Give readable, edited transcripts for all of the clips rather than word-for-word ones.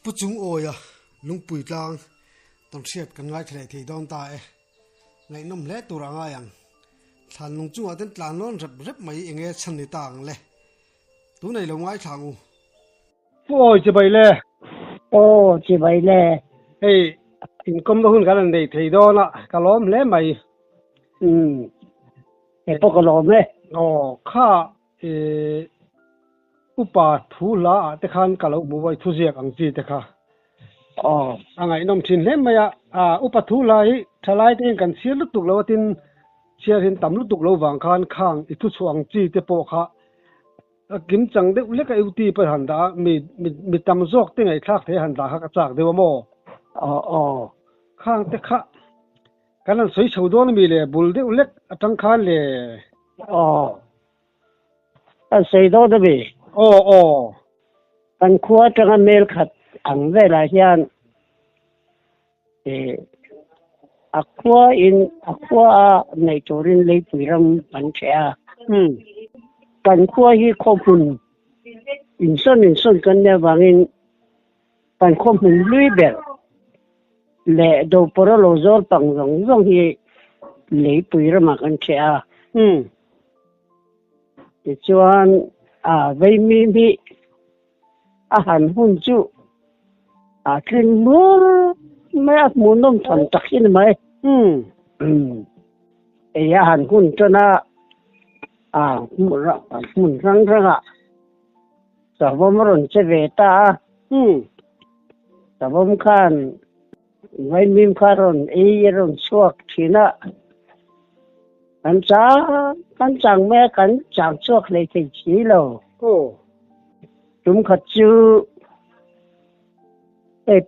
ผู้จุงโอยลุงปุ๋ยกลางต้องเชียดกันง่ายทะเลที่ดอนตายไงน้ำเละตัวร่างอย่างท่านลุงจุงอาจจะตลานนอนรับไม่เองเอชันในต่างเลยตัวไหนเราง่ายทางโอ้ยจะไปเลยโอ้จะไปเลยเฮ้ยอินคอมต้องหุ่นกันในที่ดอนละกะล้อมเละไม่เฮ้พวกกะล้อมเลยอ๋อข้าอุปาทุลาแต่ขันกะล้อมไว้ทุเรียกอังจีแต่ข้าอ๋อไงน้ำทิ้งเล่มไหมอุปทุลาฮิทลายที่กันเสียลุตุกแล้วทิ้งเชียร์ทิ้งต่ำลุตุกแล้ววางคันข้างอิทุสวงจีเตปโอค่ะกิมจังเด็กเล็กไอ้อุตีไปหันดามีตำซอกที่ไงทักเทหันดาฮักจากเดี๋ยวโมอ๋อข้างแต่ข้ากันนั้นสวยชาวดอนมีเลยบุลเด็กเล็กจังคันเลยอ๋อสวยดอนมีอ๋อกันขวดจังเมลขัดอังเวลาเฮียนaquaในตัวรินเลยปุยรำปัญชากันขวดที่ข้อมูลอินส่วนกันเนี่ยบางอินกันข้อมูลลุยเบลและดูปรโลจอลปังรงที่เลยปุยรำปัญชาที่ชวนไว้มีอาหารหุ่นจุขึ้นมือไม่อาจมุนน้ำทำตักขึ้นไหมอาหารหุ่นจนมุนรังสาวมรนเจเวตาสาวมขันไว้มีคารอนรอนสวกทีน่ะกันจังแม่กันจังสวกเลยที่ชีโลจุ่มขัดจู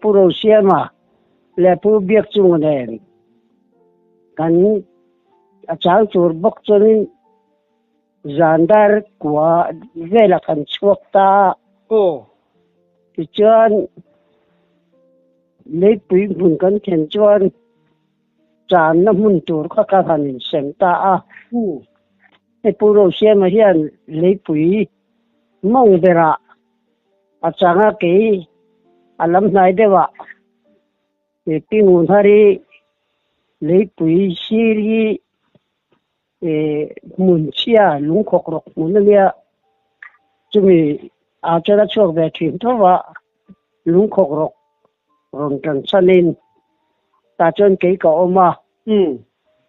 ผู้รู้เสียมาและผู้เบียกจุงเดินกันอาจารย์จูบกจนจันดาร์กว่าเวลากันชวกตาที่จวนเล็บปีบุญกันเขียนจวนจานน้ำมันตัวข้ากันเสียงตาผู้รู้เสียมาเฮียนเล็บปีมองเดระอาจารย์กี่alam nai dewa pingun hari lei pui siri munchia lungkhokrok munlia chumi achara chok be thin thowa lungkhokrok ron kan chanin ta chon ke ka oma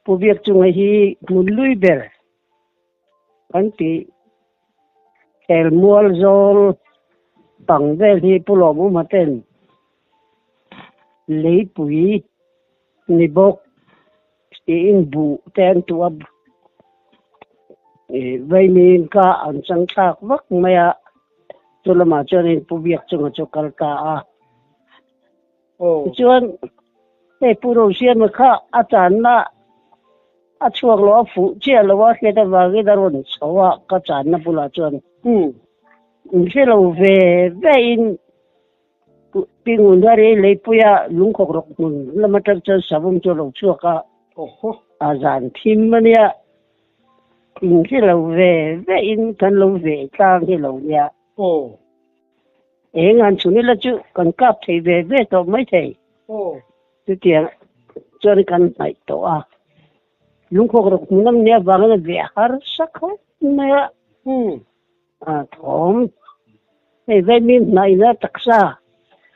pubiak chunga hi munlui ber anti elmual zol bằng về thì phụ lò mu mà tên lấy bụi nị bốc in bu tên tua vậy nên cả anh sang thác vắc mày cho là mà cho nên phụ việc cho cả cả cho nên phụ đồ xuyên mà cả anh na chuộc lo phụ chia lo cái đó vào cái đó rồi xấu cả anh na phụ là cho khi lâu về in pingun dari lepuya lungkok mun lama tercer sabun colok cuaka azan timnya khi lâu về in kan lâu về tang khi lâu nya ngan suni la chu kan kap thei về to mai thei tu tiang cho nên kan mai to lungkok mun nya bangan về har sakho nya thom vậy mình này là đặc sa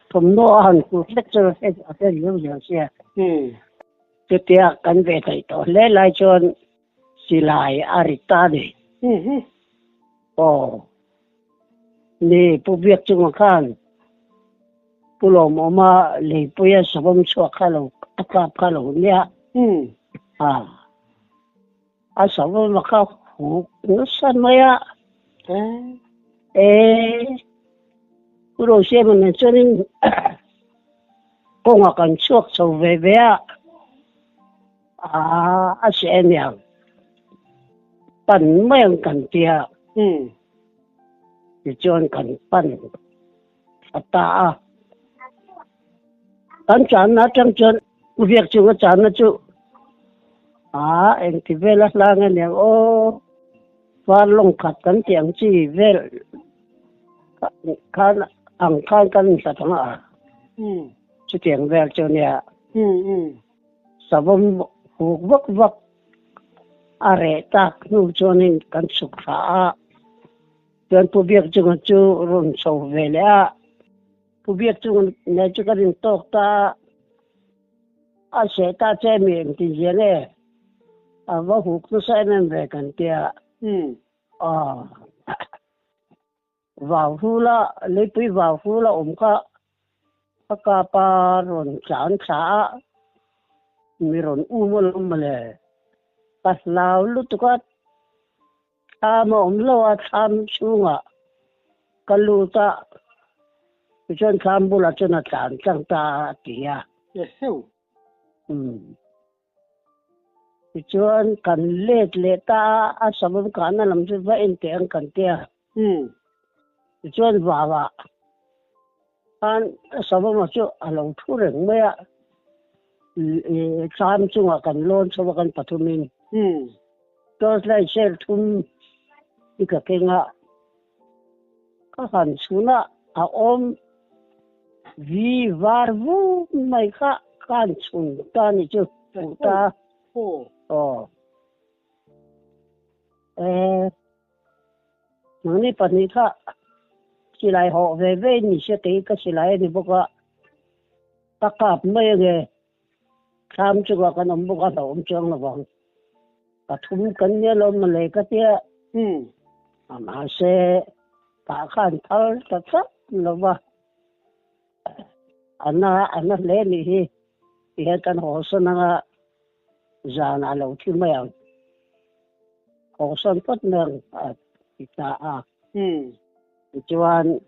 thom nó hàng của lecture hết nhiều xe cái tiệc cần về thầy tổ lẽ lại cho xì lại arita đi nè phụ việc chung khăn phụ lòng mà lấy bây giờ sắm sửa khá lâu cặp khá lâu nhá sắm mà khá hú nó san mấyผู้รู้เสียมันจนก็งกันชวกสวเวเสียเนี่ยปั่นไม่กันเตียจนกันปั่นตากันจานนะจังจนเวียกจุกจานนะจุเอ็งที่เวลาลางเนี่ยโอ้ว่าลงขัดกันเตียงจีเวลข้านอังข้านกันสัตว์ chút tiếng về cho nè sao bông hụt vấp vấp à rẻ ta nu cho nên cần sụp phá cho nên việc chúng chú run sâu về lẽ việc chúng này chú cái tóc ta à sẽ ta chơi miệng thì dễ nè à vấp hụt nó sẽ nên về cần kia à vào hula lấy túi vào hula ka pa ron chan cha mi ron umul male pas lau lu tu ka ma lo tham chunga kalu ta chon tham bula chona chan chang ta tia chon kan let ta a sabun kana lam chu va in te an kan tia chon va an sabun ma chu alo thu reng me a tham chunga kan lon so kan patumin tos lai shel thum ika kenga ka han suna a om vi var vu mai kha kan chung ta ni chu ta nani pani kha chỉ lại họ về你sẽ thấy cái chỉ lại thì bốc ta cặp mấy cái tham cho cái ông bốc cái ông trông là vâng cái thùng cân nhớ lo mà lấy cái tia mà sẽ ta khăn thal ta sắc là vâng anh lấy đi thì cái họ sẽ năng ra nào lâu thì mấy ông họ sẽ tốt năng ta chuan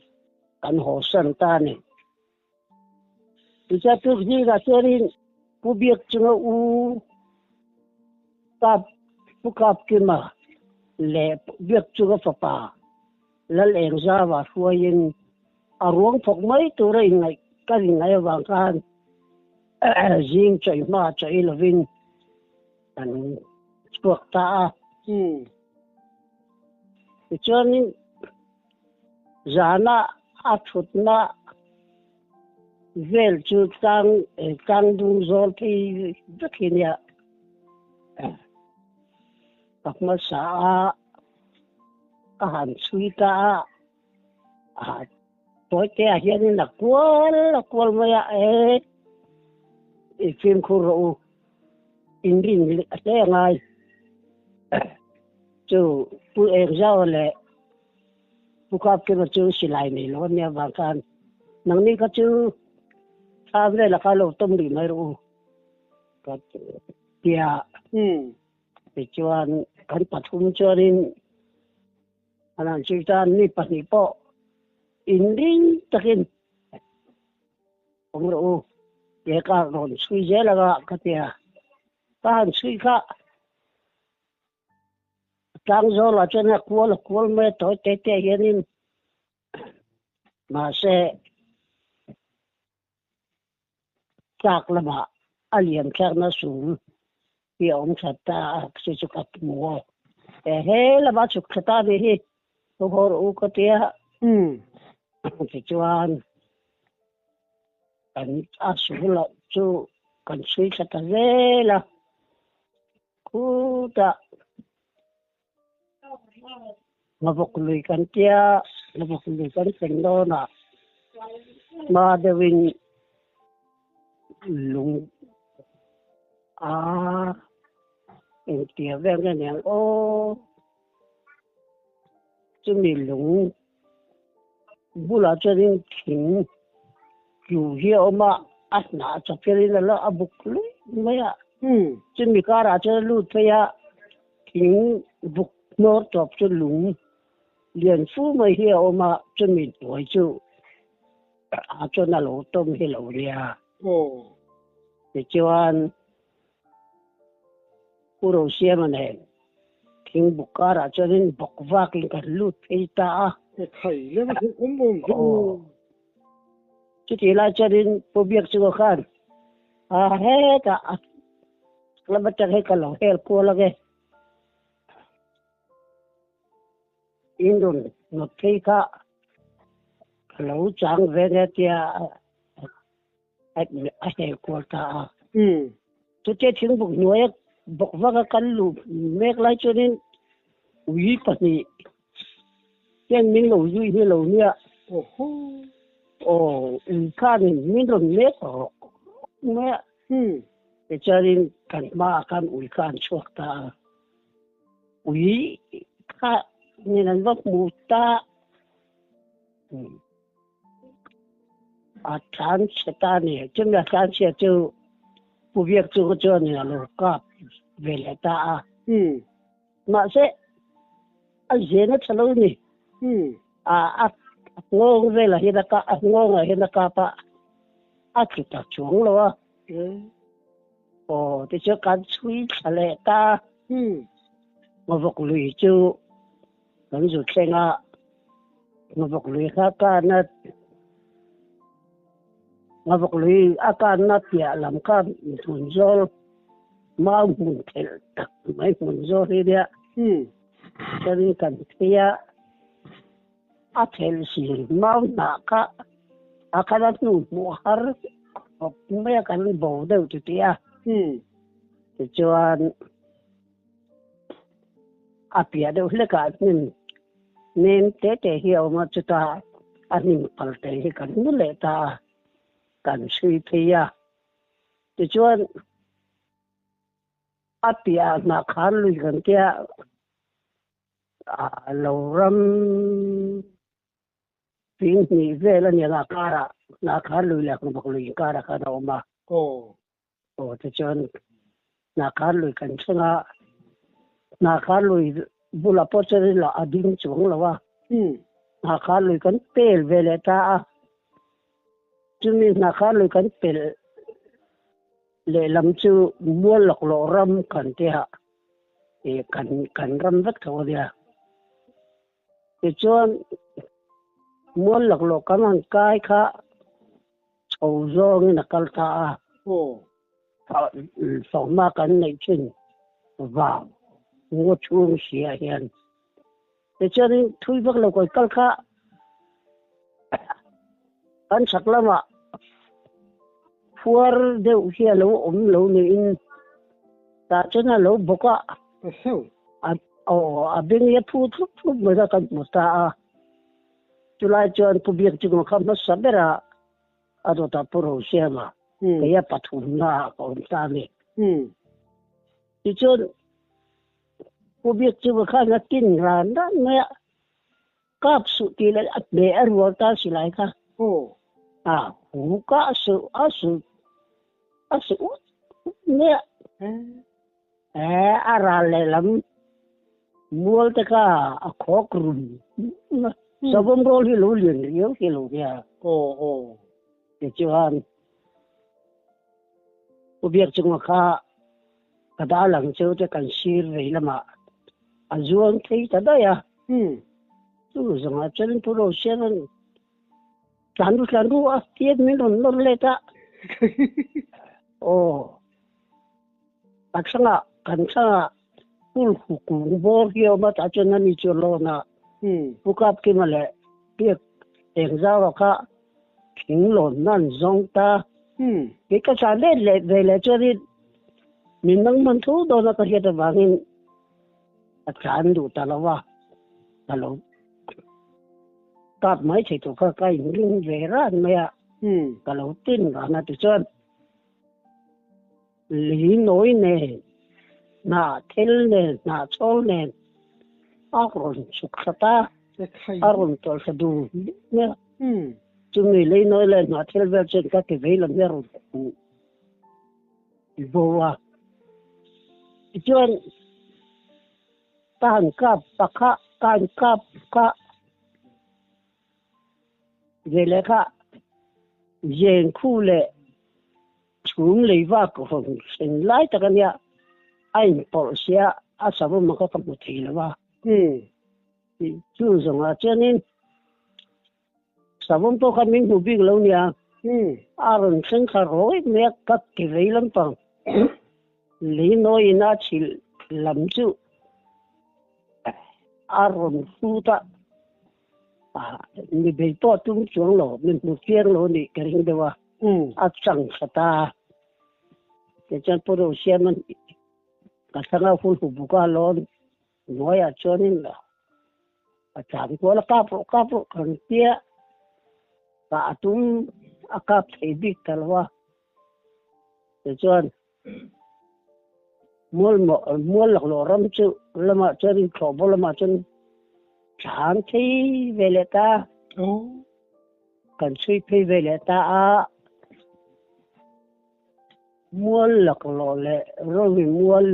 kan ho san ta ni cha tu ji ga cherin pu biek chunga u ta pu kap ki ma le biek chunga fa pa la leng za wa huayin a ruang phok mai tu rei ngai ka ngai wang kan jing chai ma chai lovin an chuak ta chuan zana athutna vel chu tang dung zol thi dakhinia pakma sa a han sui ta a toy te a hian la kwal maya e phim khu ro indin te ngai chu pu em zao le bukap ke chu silai ni lo nia wa kan nang ni ka chu tham le la ka lo tom ri mai ru ka tia pe chuan kan pathum chuanin anan chi tan ni pa ni po in ring takin ong ro ye ka ron sui je la ka tia ta han sui ka tang zo la chena kwal me to te yenin ma se tak la ma aliam khar na su pi om chata se chu ka mo he la ba chu khata be hi to hor u ko te ti chuan an a su la chu kan sui khata la ku ta mabukului kan tia mabukului kan sengdo na ma dewin lung en tia veng ne yang chumi lung bula cherin thing yu hi oma asna chaperin la abukului maya chumi kara che lu thaya thing buk nor top chu lung liền phu mai hi oma chu mi toi chu a chu na lo tom hi lo ria ti chuan puro sia mane thing bukara chuan bokwa kin ka lut thei ta thai le ma kum bom chu ti la chuan pu biak chu khan a he ta la ba ta he ka lo hel ko lage indon no thei ka lo chang ve ne tia ai he ko ta tu te thing buk noi bok wa kan lu mek lai chunin ui pa ni yen min lo ui ni lo nia kan min lo mek ne te charin kan ma kan ui kan chuak ta ui ka ni nan vak mu ta a chan cheta ni chum ya chan che chu pu viek chu cho ni lo ka ve le ta ma se a je na chalo ni a ngong ve la hi da ka a ngong a hi da ka pa a chu ta chung lo wa te cho kan chui chale ta ngo vok lui chu kan zu tlenga ngo vok lui kha ka na ngo vok lui a ka na pia lam ka thun zol ma mun tel tak mai mun zol ri dia chari kan tia a tel si ma na ka a ka na tu mu har me kan bo de tu tia te chuan a pia de hle ka nen te hiao ma chu ta anim pal te hi kan nu le ta kan sui thia te chuan a pia na khan lui kan tia a lo ram pin ni ve la ni na kara na khan lui la kan bak lui kara ka na ma te chuan na khan lui kan changa na khan lui bula pochari la ading chung la wa na khan lui kan pel ve le ta chumi na khan lui kan pel le lam chu mual lok lo ram kan te ha kan ram vat tho dia te chuan mual lok lo kan an kai kha chou zong na kal ta so ma kan nei chin va ngo chung sia hian te chuan thui bak lo koi kal kha an saklama fuar de usia lo lo ni in ta chuna lo boka a bing ye thu thu mo da kan musta tulai chuan pu biak chu kham na sabera ado ta puro siama ke ya pathum na ko ta ni ti chuan pu biak chu kha na tin ran da ne kap su ti le at be ar wo ta silai kha hu ka su asu ne ara le lam mual ta ka a khok rum sabom rol hi lo lien rio hi lo ya te chuan u biak chung kha ka da lang chu te kan sir ve lama a zuan thei ta da ya tu zanga chen pu ro sian Landu a tiet min non le ta aksanga kansanga pul ku bor ki ma ta chen ni cholo na pukap ki male piek eng zawa ka thing lon nan zong ta ke ka sa le chori min nang man thu do na ka hiat wangin a chan du ta lawa alo tap mai thei to ka kai ring ve ran me ya ka lo tin ga na tu chon li noi ne na thel ne na chol ne akron suk khata aron tol khadu ne chumi le noi le na thel ver chen ka ke ve lam ner bo wa chon tan ka pakha kan ka về cả diện khu lệ chúng lấy vào của phòng sinh lại tất cả nhà anh bỏ xe à sao mà có tập một thì là ba chú rằng là cho nên sao tôi không mình cũng biết lâu nha rồi sinh khởi rồi mẹ các cái vậy lắm bằng lý nói na chỉ làm chú rồi phu ta ni be to tung chuang lo min mu chiang lo ni ka ring de wa a chang khata ke chan puro siam man ka sanga ful hu buka lon noya chonin la a chang ko la ka pro kan tia ka atum akap thei dik talwa ke chan mol lo ram chu lama chari khobo lama chen chang thei veleta kan chui thei veleta a mol lo le rovi mol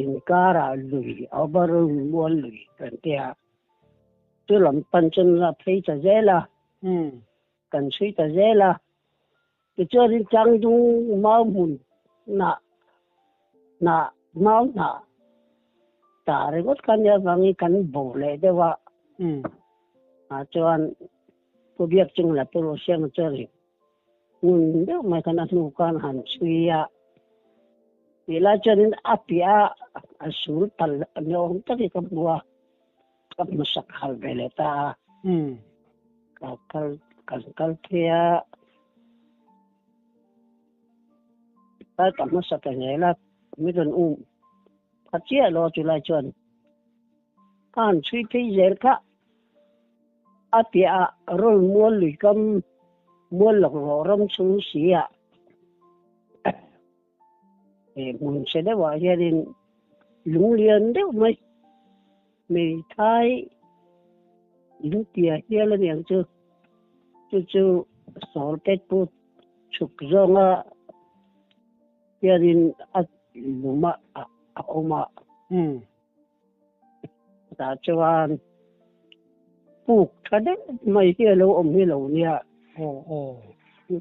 inkara lui abaro mol lui kan tia tu lam pan chen la thei cha zela kan chui ta zela ke chari chang du mau mun na mau na ta re got kan ya wangi kan bo le de wa a chuan ko biak chung la pro siang chari de mai kan nu kan han suya ila charin apia asul tal nyong ta ki kam bua kam masak hal beleta kal thia ta kam masak ngela mi don chia lo chu lai chuan kan chui thei zer kha apia rol mual lui kam mual lo ram chu sia mun se de wa yarin lung lian de mai thai lung tia hiala yang chu sol pet put chuk zonga yarin at luma oma ta chuan puk thade mai hialo hi lo nia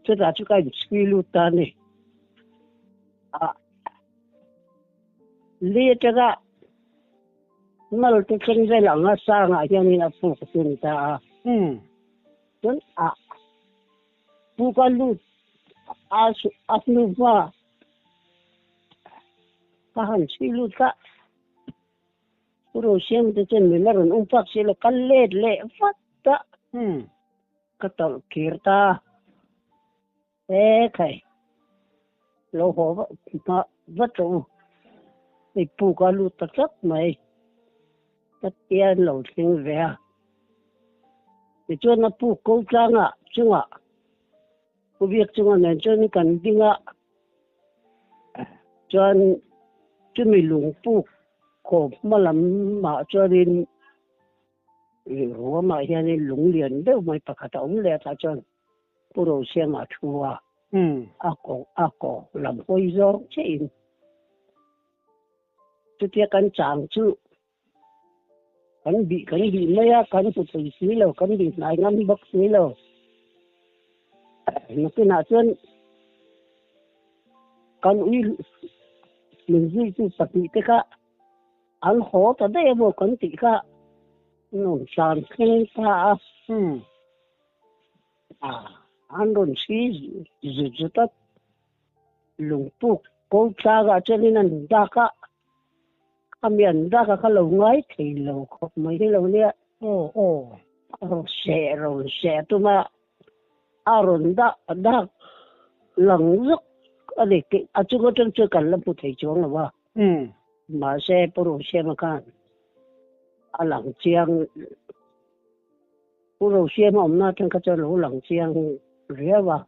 chu ta chu kai skilu ta ni lietaga mal te chen ve la nga sa nga yani na pu tin ta tun pu ka lu asnu va ka han chi lu ka puro siem te chen me ron pak se le kallet le fatta ka tal kirta kai lo ho va to thì pu ka lu ta chắc mày ta tiền lâu sinh về thì cho nó pu câu trang chung cái việc chung này cho nó cần đi cho mình lùng pu khổ mà làm mà cho đến rồi mà hiện nay lùng liền đâu mà phải cả ông lẽ ta cho pu đồ xem mà thua ako làm hôi gió chứ tu tia kan chang chu kan bi maya kan pu pu si lo kan bi nai ngam bak si lo no ke na chen kan ui min ji tu pati te ka an ho ta de mo kan ti ka no chan khen ta an don si zu ta lung pu ko cha ga chen nan da ka miền ra cả lâu ngay thì lâu không mấy cái lâu nè xe tôi mà rồi đã lần rất ở đây cái chúng có chân chưa cần làm phụ thầy chuông là ba mà xe pro xe mà can lần chiang pro xe mà ông na chân cái chân lỗ lần chiang rẻ ba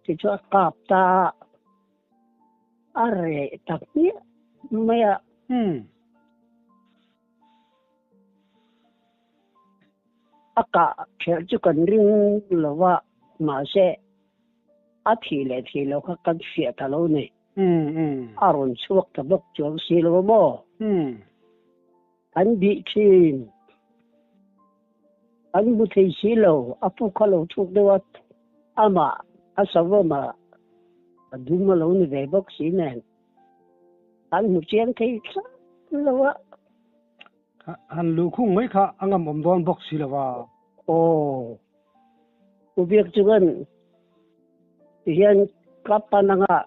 thì cho cặp ta are tập nhé maya aka kher chu kan ring lawa ma se a thi le kha kan sia ta lo ne aron chuak ta bok chong si lo mo an bi chin an bu thei si lo apu kha lo chuk de wa ama asawa ma aduma lo ni ve bok si ne an mu chen thei lawa han lu khung mai kha angam om don box si lawa ubiak chugan hian kapananga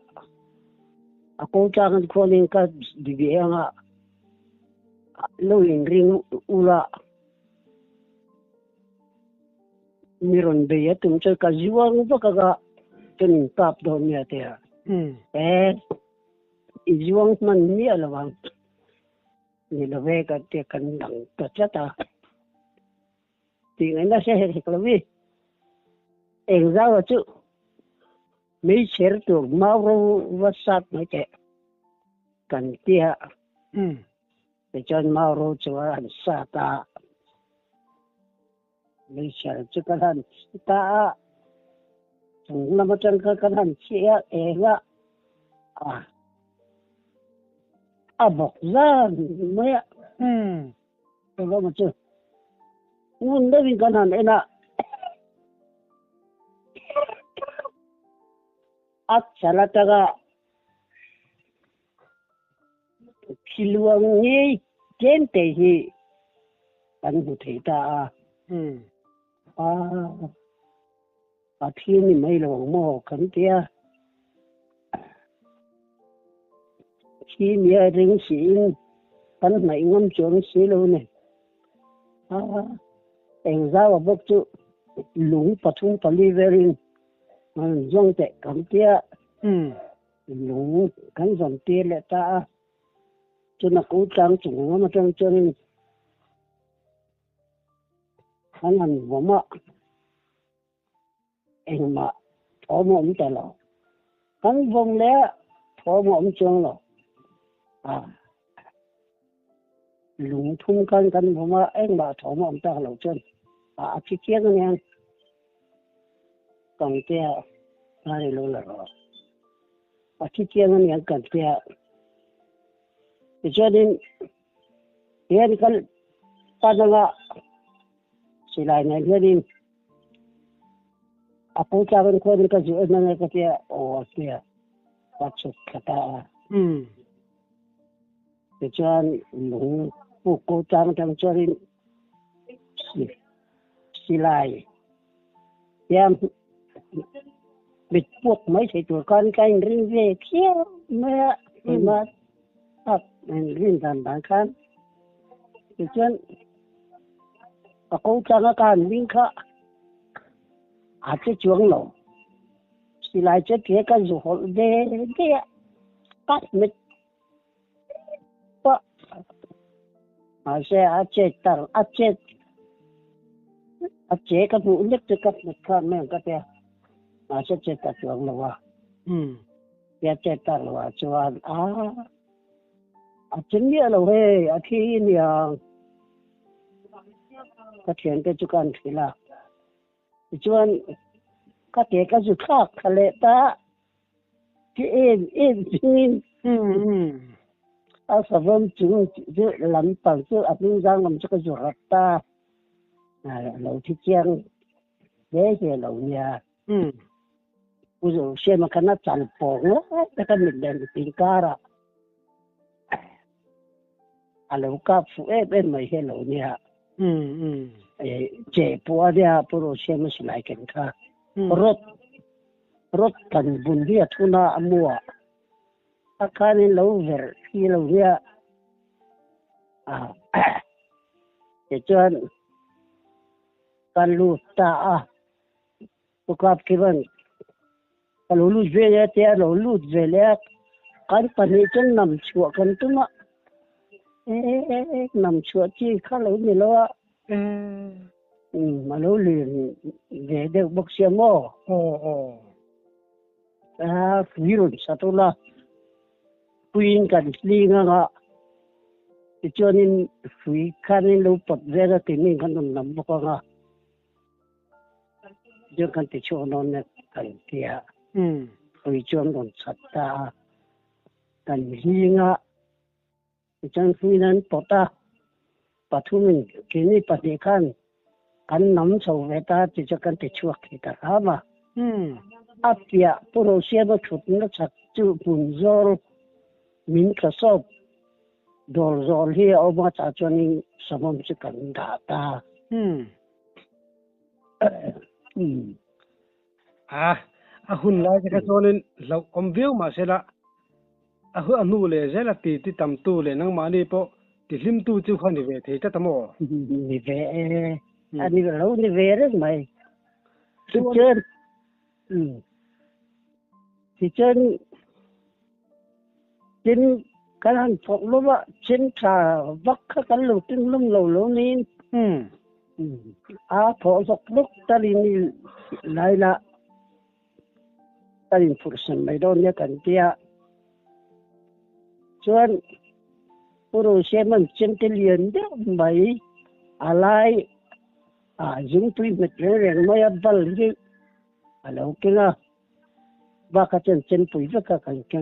ako changan khoning ka dibianga lo ring ula miron be ya tum che ka jiwang ba ka tin kap do mi ate jiwang man mi alawang ni lo ve ka te kan dang to chata ti ngai na se he ka vi eng za wa chu mấy xe tur mau rô vắt sát mấy cái cần tia để cho mau rô cho anh sa ta mấy xe cho cái hắn ta chúng nó mà chân cái hắn xe em bọc ra mấy cái đó mà chứ muốn đấy vì cái hắn ấy nè at salataga kiluang ni gente hi kan huthita a thiên ni mai lo mo kan tia khi mi ring sin kan mai ngom chong si lo ne eng za wa bok chu lung pathum pali verin mình dùng để cầm tia lũ cắn dòng tia lại ta cho nó cố gắng chúng nó mà trong chân hắn làm võ mọ em mà thọ mộng tại lo hắn vong lẽ thọ mộng chân lo lũ thung cắn võ mọ em mà thọ mộng tại lo chân chỉ kia cái này còn tia ai lâu là rồi chỉ kia nó nhận cần tia cho nên hiện cái ta đang chỉ lại này cho nên aku cakap kau ni kerja mana kerja tia pasuk kata kecuali lu buku cakap cho nên silai yang bịt buộc mấy thầy tuổi con canh riêng về kia mà riêng đàn bản khăn thì chân cô cha nó càng viên khá chứ chuông lỗ thì lại chết kia cái dù họ về kia cắt mít sẽ chết tao chết cái vụ nhất cho các mít khăn mấy cái kia sẽ chết tao chuông lỗ ya chết tao lỗ chuông chính nghĩa là về khi nhiều cái chuyện cái chú con thì là chuan cái thế cái chú khác cái lệ ta cái em chính sao vẫn chúng chứ làm bằng chứ anh giang làm cho cái chú hợp ta lâu thì chiang để cái lâu nhà ví dụ xem mà cái nó chăn bò nữa cái mình đem tiền cara lâu cả phụ em mấy cái lâu nhà chế bùa dia puro xem lại cái cả rốt cần bún dia thuna mua akan lâu ver khi lâu dia cái chuyện kan lu ta bukap kiban kalau lu về dia lu về le kan pani chân nằm chùa kan tu ma nằm chùa chi khá lâu ni lo mà lâu liền về được bốc xe mò virus satu lah puin kan linga cho nên phui kan lâu bật về ra thì mình kan nằm bốc nga cho kan thì cho nó nè kan kia phui cho nó sạch ta kan linga chân phui nan pota pathumin kini patikan kan nam so veta ti chakan ti chuak kita ama apia puro siaba thutna chak chu punzor min kasop dor zol hi oma cha choni samam chikan da ta hun lai cái chonin lo om view mà sẽ là anu le zela ti tam tu le nang mani po ti lim tu chu khan ni ve the ta tamo ni ve ani lo ni ve re mai chơi thì chơi trên cái hàng phục lúc á trên trà vắt cái lồng trên lồng lầu nín phổ phục lúc ta đi lại là ta đi phụ sinh mấy đôi nhá cần tia chuyện puro xem mình trên cái liền đó mấy alai dùng tùy một cái rèn mới bal gì alo kia ba cái trên tùy với cái kia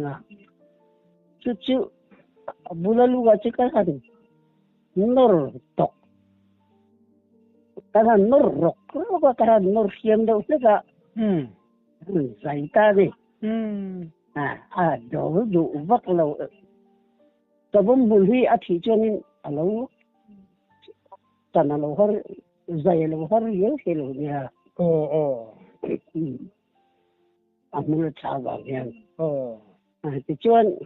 chút chút bulalu cái cái gì nor tok cái nor rock cái nor xem đâu cái giải ta đi đồ đủ vắt lâu tao vẫn muốn đi ăn thịt cho nên alo ta nó lâu hơn dài lâu hơn nhiều cái lâu nha anh muốn chào vào nha thì chuyện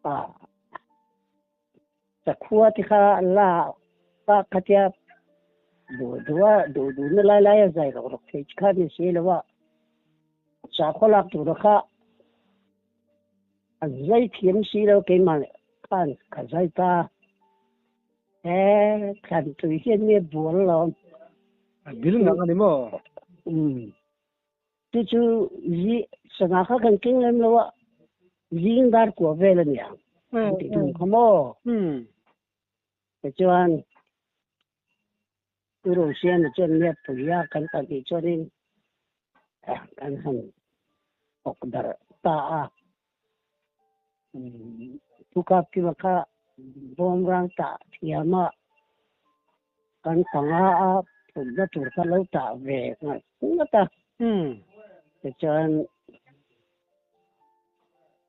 ta khua thì khá là ta cái đồ nó lại dài rồi thì khá đi xí là vậy sao có lạc đồ khá dây thiếm xí đâu cái mà看cả dây ta看最近的buồn了bilin nang ani mo chứ gì sao ngã khác cần kinh lắm đâu ạ riêng dar của về là nhỉ thì đúng không mò cái cho anh tôi rồi xem là trên net tôi ya cần ta đi cho nên cần hành học dar ta tu cấp cái mà bom rang ta thì mà cần thằng tôi đã tur ta lâu ta về mà cũng ta cái cho anh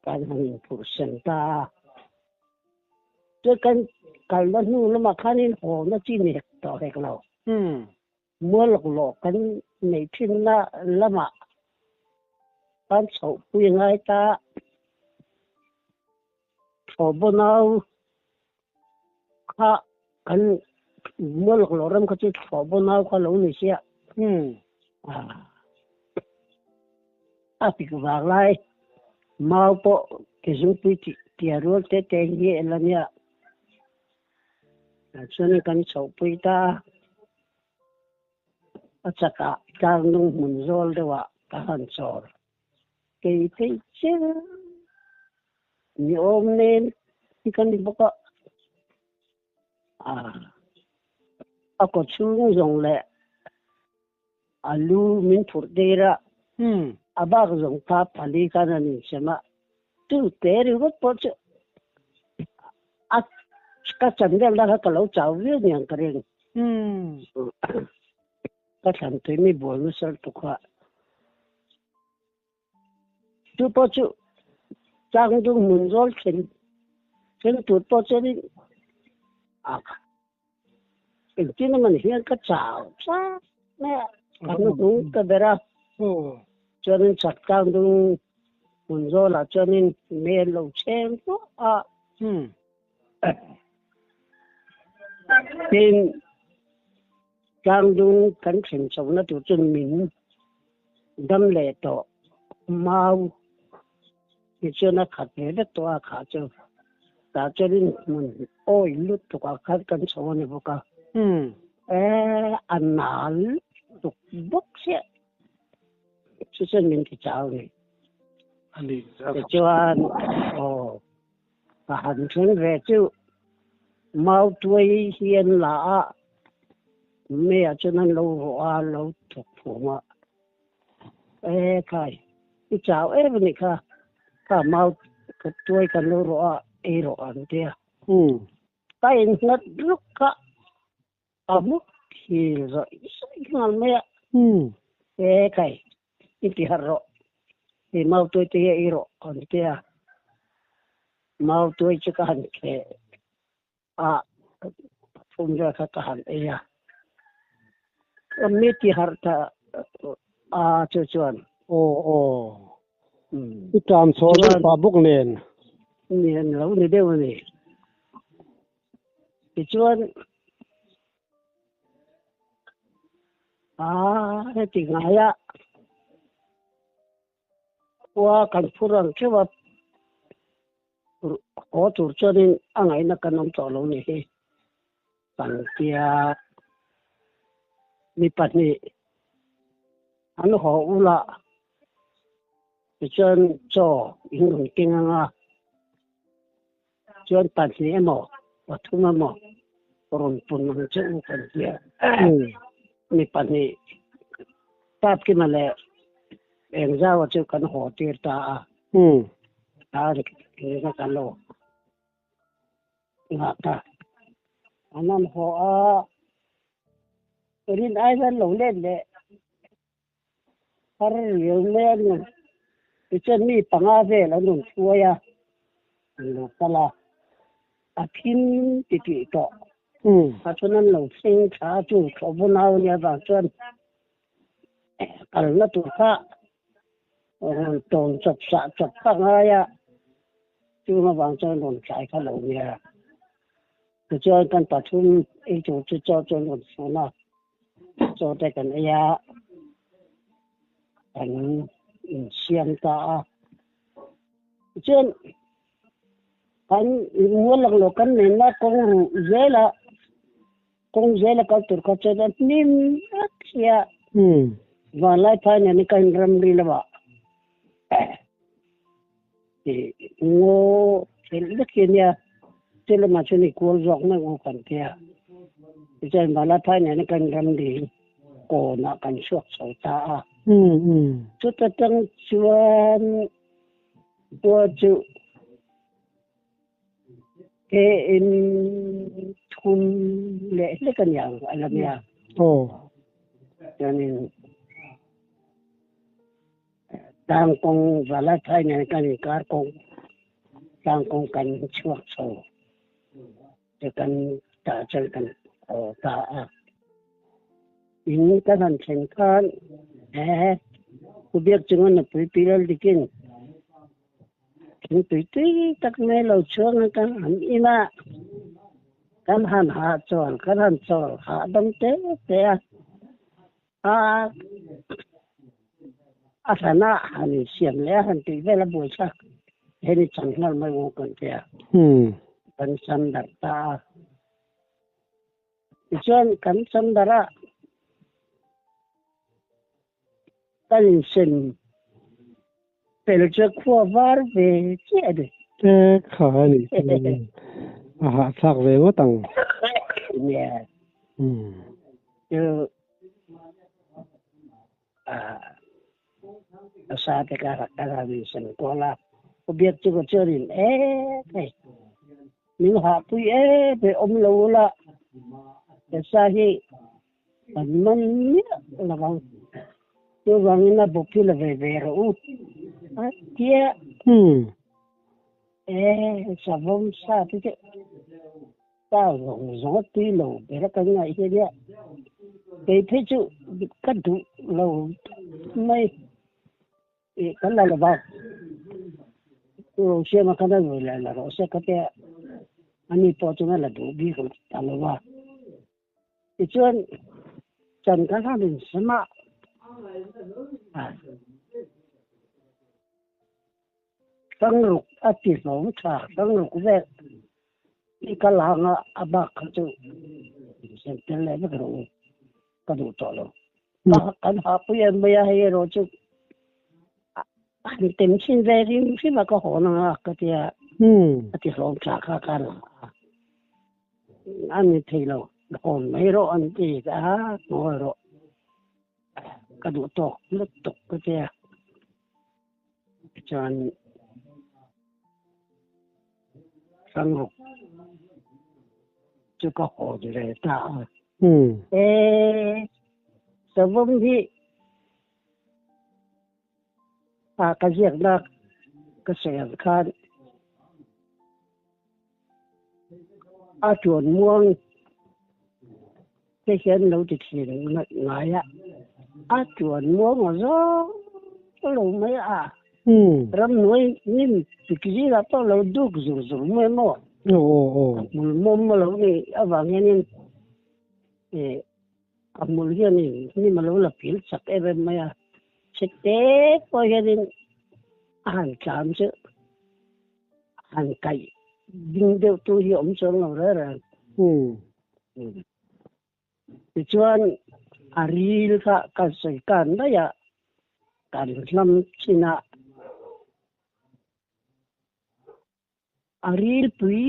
cần hành phụ sinh ta cho cần nó nu mà khá nên hồ nó chỉ nè tao cái nào mua lộc cần mấy thiên là mà cần sầu bùi ngay ta sầu bùn nào khá cần mua lộc làm cái sầu bùn nào khá lâu này xia thì cái vàng lại mau po cái dùng tùy tiệt tê nghe là nhá cho nên cần sầu bùi ta chắc cả càng nung muốn rồi đó ạ cả hàng sầu cái thế chứ nhiều nên thì cần đi bóc có chung dùng lệ alu min thur đề ra bác dùng ta phali cái này xem mà tu tế rồi có chứ cái chân đen là cái lâu cháu biết nhận cái này cái thằng tôi mới buồn sợ tụt qua tu bao chứ trang dung muốn rồi trên tụt bao chứ đi cái chuyện mà hiện cái cháu sao nè cái nó đúng cái đó cho nên chặt trang dung muốn rồi là cho nên mẹ lâu chen đó nên trang dung cẩn thận sống nó tụt chân mình đâm lệ to mau thì cho nó khát hết to khát cho nên mình ôi lúc tụi khát cẩn sống này bốc anh nào tụt bốc xe cho nên mình thì chào này để cho anh hành trình về chứ mau tuổi hiền lạ mẹ cho nên lâu thuộc phụ mà cái chào bên này cả mau cái tuổi cái lâu rồi rồi anh thế cái nó lúc mức thì rồi ngon mẹ cái thì haro thì mau tuổi thì rồi anh thế mau tuổi chỉ cái hành cái phun ra cái hành mẹ thì harta cho chuan cái trạm số nó phá bốc nền lâu này đều này thì chuan cái tiếng ai á qua cần phụ rằng chứ mà có chủ cho nên anh ấy nó cần ông cho lâu này cần kia mi bắt ni anh họ u la chân cho những người kinh à chân bắt ni em và thu mà rồi phun nó chân cần kia mi bắt ni tát cái mà lẽ em ra và chứ cần họ tiền ta ta thì nó cần lo ngã ta anh em họ rin ai vẫn lâu lên đấy har nhiều lên cái chân mi bằng à về là nung xuôi à nung sala à phim thì đó cho nên lâu sinh trả chủ số vốn nào nhà vàng chân cần nó tụt khác tồn chập khác ngay à chứ mà vàng chân nung trái khác lâu nhà cái cho cần tập trung ý chủ cho nung số nào cho đây cần ấy à anh xem ta trên anh mua lần lộc anh nên là con dễ là cái tuổi có chơi đến nim kia và lại phải nên cái ram đi là vậy thì ngô thì lúc kia nha thì là mà cho nên cô dọn nó ngô cần kia thì trên và lại phải nên cái ram đi cô nó cần suốt sầu ta chút tăng chuan bùa chịu cái in thun lệ lấy cái nhà gọi là nhà cho nên đang công và lại thay này cái gì cả công đang công cần chuộc sầu để cần trả chân cần ta ini kan hansen kan kubiak chungan na pilal dikin kin tuiti tak me lo chuang kan han ina kan han ha chol kan han chol ha dam te asana han siam le han ti vela bocha heri changnal mai wo kan te kan san dar ta chuan kan san dara anh xin về cho khoa var về chết đấy khá này à sạc về quá tầng nè chứ sao cái gì xin qua là có biết chưa có chơi đến này những hạ tuy về ông lâu là cái sao thì mình là bằng tôi vang na bốc là về rồi kia sao vong sao thế tao rồi tí lâu để nó cái này thế đấy cái thế chứ cắt đủ lâu mấy cái này là bao tôi xem mà cái này rồi là nó sẽ có cái anh ấy bỏ cho nó là đủ bí không tao là bao thì chuyện chẳng có sao mình xem mà tăng lục ati nấu trà tăng lục về đi cả làng à bác chú xem tên này nó rồi cái đủ cho luôn anh học bây giờ hay rồi chú anh tìm xin về thì khi mà có họ nó cái gì ati nấu trà cả anh thấy rồi còn mấy rồi anh thì đã ngồi rồi cái đủ to nó tục cái gì cho anh sang lục chưa có họ gì để ta sao vâng thì cái việc đó cái sẽ khăn chuẩn muông cái hiện lâu thì ngại chuẩn muông mà gió cái lâu mấy ram nuôi nhưng cái gì là tao lâu đục rồi mới mua lâu này ở vàng nhân amul hian ni malo la pil sak em maya chete po hian an cham chu an kai ding deuh tu hi om chong lo ra ti chuan aril ka sai kan da ya kan lam china aril pui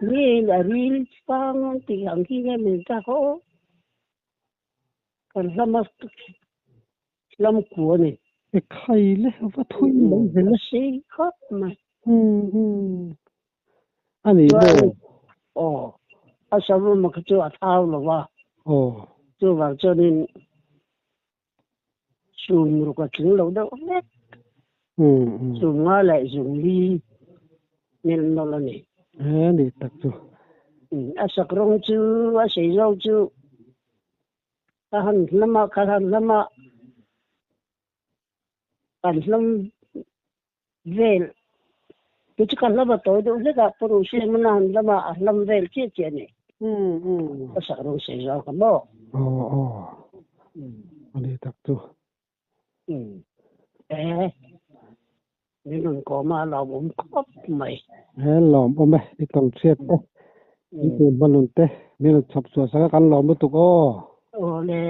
ni aril pang ti ang ki nge min ta ko kan lam ko ni khai le va thui lo le si khop ma ani lo asabu ma ka chu a thau lo wa chu wa cho nên sum ru ka thing lo đâu ne sum nga lại dùng ly nên nó là này ni tak chu asak rong chu a sei lo chu ka han lama kan lam vel cái chú cần lama tối đâu rất là phụ sự mình làm lama vel chia chia này asak rong sei lo ka mo ani tak chu nên mình có mà làm ống cóp mày lom ome đi tong chiat đi tu balun te ni chap so sa kan lom tu ko le